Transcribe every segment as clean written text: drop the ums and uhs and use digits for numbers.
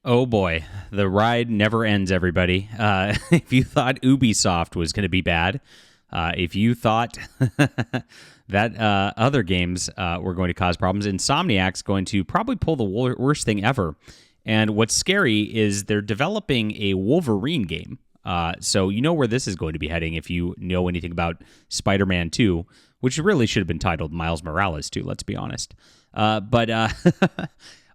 Oh boy, the ride never ends, everybody. If you thought Ubisoft was going to be bad, if you thought that other games were going to cause problems, Insomniac's going to probably pull the worst thing ever. And what's scary is they're developing a Wolverine game. So you know where this is going to be heading if you know anything about Spider-Man 2, which really should have been titled Miles Morales 2, let's be honest. But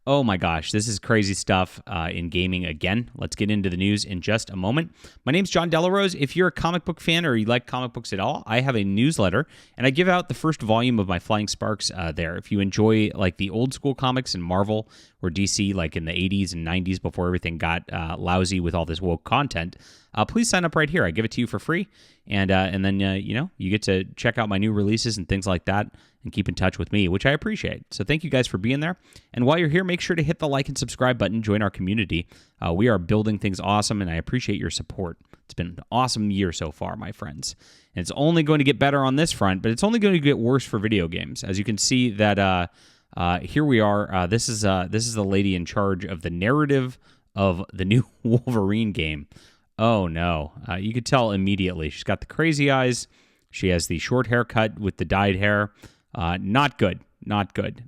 oh my gosh, this is crazy stuff in gaming again. Let's get into the news in just a moment. My name's John Delarose. If you're a comic book fan or you like comic books at all, I have a newsletter, and I give out the first volume of my Flying Sparks there. If you enjoy like the old school comics and Marvel or DC, like in the 80s and 90s before everything got lousy with all this woke content, please sign up right here. I give it to you for free, and then you get to check out my new releases and things like that, and keep in touch with me, which I appreciate. So thank you guys for being there. And while you're here, make sure to hit the like and subscribe button. Join our community. We are building things awesome, and I appreciate your support. It's been an awesome year so far, my friends. And it's only going to get better on this front, but it's only going to get worse for video games. As you can see that here we are. This is the lady in charge of the narrative of the new Wolverine game. Oh no, you could tell immediately. She's got the crazy eyes. She has the short haircut with the dyed hair. Not good. Not good.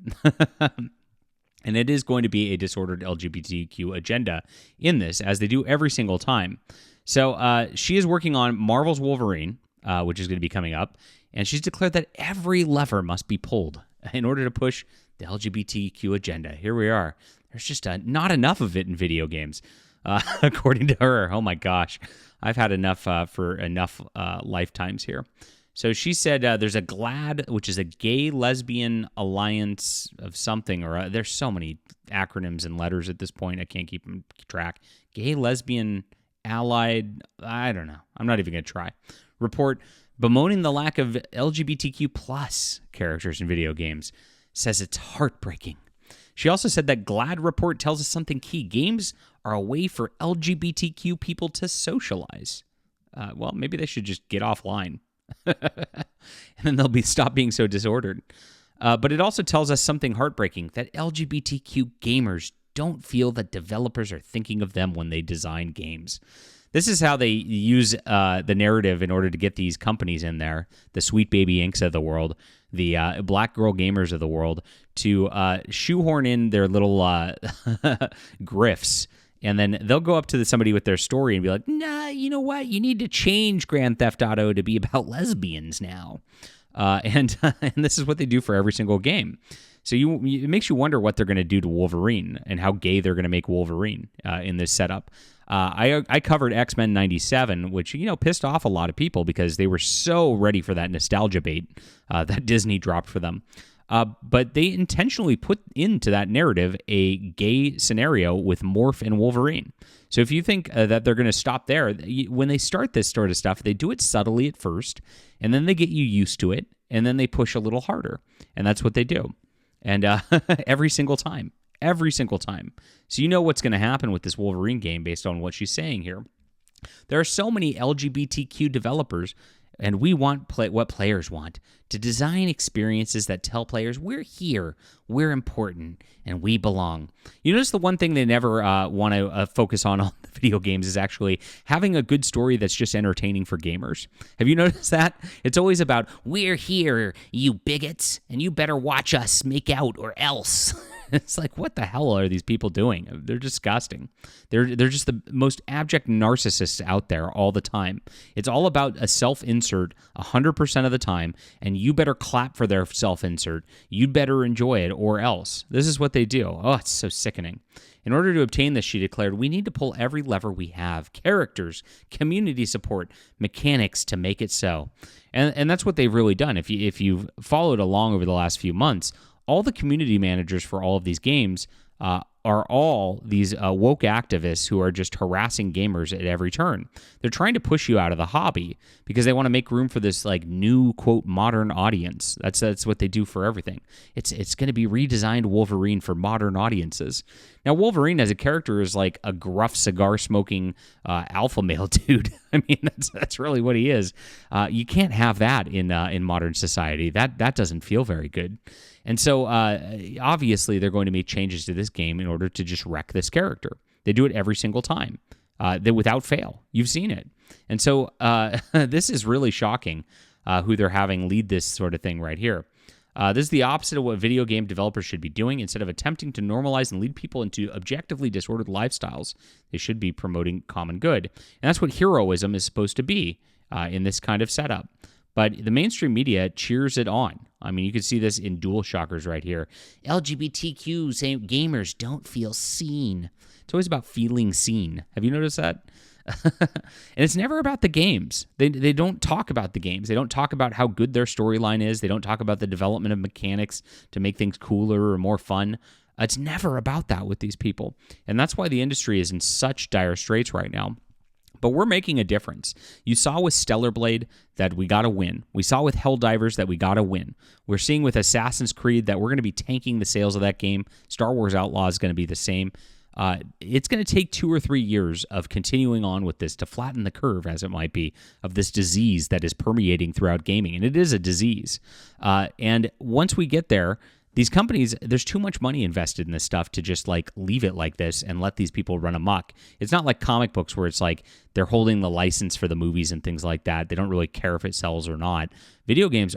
And it is going to be a disordered LGBTQ agenda in this, as they do every single time. So she is working on Marvel's Wolverine, which is going to be coming up, and she's declared that every lever must be pulled in order to push the LGBTQ agenda. Here we are. There's just not enough of it in video games, according to her. Oh my gosh. I've had enough for enough lifetimes here. So she said there's a GLAD, which is a gay lesbian alliance of something, or there's so many acronyms and letters at this point, I can't keep track. Gay lesbian allied, I don't know. I'm not even going to try. Report bemoaning the lack of LGBTQ plus characters in video games. Says it's heartbreaking. She also said that GLAD report tells us something key. Games are a way for LGBTQ people to socialize. Well, maybe they should just get offline. And then they'll stop being so disordered. But it also tells us something heartbreaking, that LGBTQ gamers don't feel that developers are thinking of them when they design games. This is how they use the narrative in order to get these companies in there, the Sweet Baby Incs. Of the world, the Black Girl Gamers of the world, to shoehorn in their little grifts. And then they'll go up to somebody with their story and be like, nah, you know what? You need to change Grand Theft Auto to be about lesbians now. And this is what they do for every single game. So it makes you wonder what they're going to do to Wolverine and how gay they're going to make Wolverine in this setup. I covered X-Men 97, which, pissed off a lot of people because they were so ready for that nostalgia bait that Disney dropped for them. But they intentionally put into that narrative a gay scenario with Morph and Wolverine. So if you think that they're going to stop there, when they start this sort of stuff, they do it subtly at first, and then they get you used to it, and then they push a little harder. And that's what they do. And every single time. So you know what's going to happen with this Wolverine game based on what she's saying here. There are so many LGBTQ developers, and we want what players want, to design experiences that tell players we're here, we're important, and we belong. You notice the one thing they never want to focus on the video games is actually having a good story that's just entertaining for gamers. Have you noticed that? It's always about, we're here, you bigots, and you better watch us make out or else. It's like, what the hell are these people doing? They're disgusting. They're just the most abject narcissists out there all the time. It's all about a self-insert 100% of the time, and you better clap for their self-insert. You'd better enjoy it or else. This is what they do. Oh, it's so sickening. In order to obtain this, she declared, we need to pull every lever we have, characters, community support, mechanics to make it so. And that's what they've really done. If you've followed along over the last few months, all the community managers for all of these games are all these woke activists who are just harassing gamers at every turn. They're trying to push you out of the hobby because they want to make room for this like new, quote, modern audience. That's what they do for everything. It's going to be redesigned Wolverine for modern audiences. Now, Wolverine as a character is like a gruff cigar-smoking alpha male dude. I mean, that's really what he is. You can't have that in modern society. That doesn't feel very good. And so, obviously, they're going to make changes to this game in order to just wreck this character. They do it every single time. They without fail. You've seen it. And so this is really shocking who they're having lead this sort of thing right here. This is the opposite of what video game developers should be doing. Instead of attempting to normalize and lead people into objectively disordered lifestyles, they should be promoting common good. And that's what heroism is supposed to be in this kind of setup. But the mainstream media cheers it on. I mean, you can see this in Dual Shockers right here. LGBTQ gamers don't feel seen. It's always about feeling seen. Have you noticed that? And it's never about the games. They don't talk about the games. They don't talk about how good their storyline is. They don't talk about the development of mechanics to make things cooler or more fun. It's never about that with these people. And that's why the industry is in such dire straits right now. But we're making a difference. You saw with Stellar Blade that we got to win. We saw with Helldivers that we got to win. We're seeing with Assassin's Creed that we're going to be tanking the sales of that game. Star Wars Outlaw is going to be the same. It's going to take 2 or 3 years of continuing on with this to flatten the curve, as it might be, of this disease that is permeating throughout gaming. And it is a disease. And once we get there, these companies, there's too much money invested in this stuff to just like leave it like this and let these people run amok. It's not like comic books where it's like they're holding the license for the movies and things like that. They don't really care if it sells or not. Video games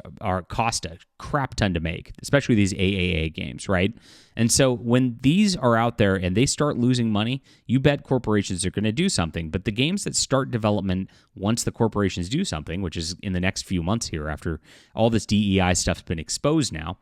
cost a crap ton to make, especially these AAA games, right? And so when these are out there and they start losing money, you bet corporations are going to do something. But the games that start development once the corporations do something, which is in the next few months here after all this DEI stuff's been exposed now,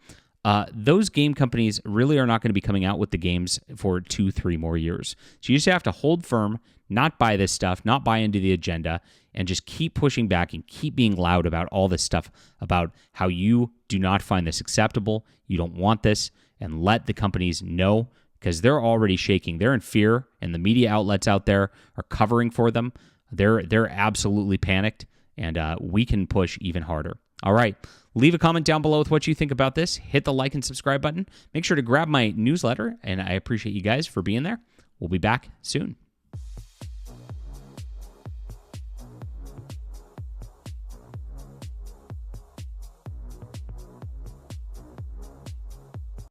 those game companies really are not going to be coming out with the games for 2-3 more years. So you just have to hold firm, not buy this stuff, not buy into the agenda, and just keep pushing back and keep being loud about all this stuff about how you do not find this acceptable, you don't want this, and let the companies know, because they're already shaking. They're in fear, and the media outlets out there are covering for them. They're absolutely panicked, and we can push even harder. All right. Leave a comment down below with what you think about this. Hit the like and subscribe button. Make sure to grab my newsletter, and I appreciate you guys for being there. We'll be back soon.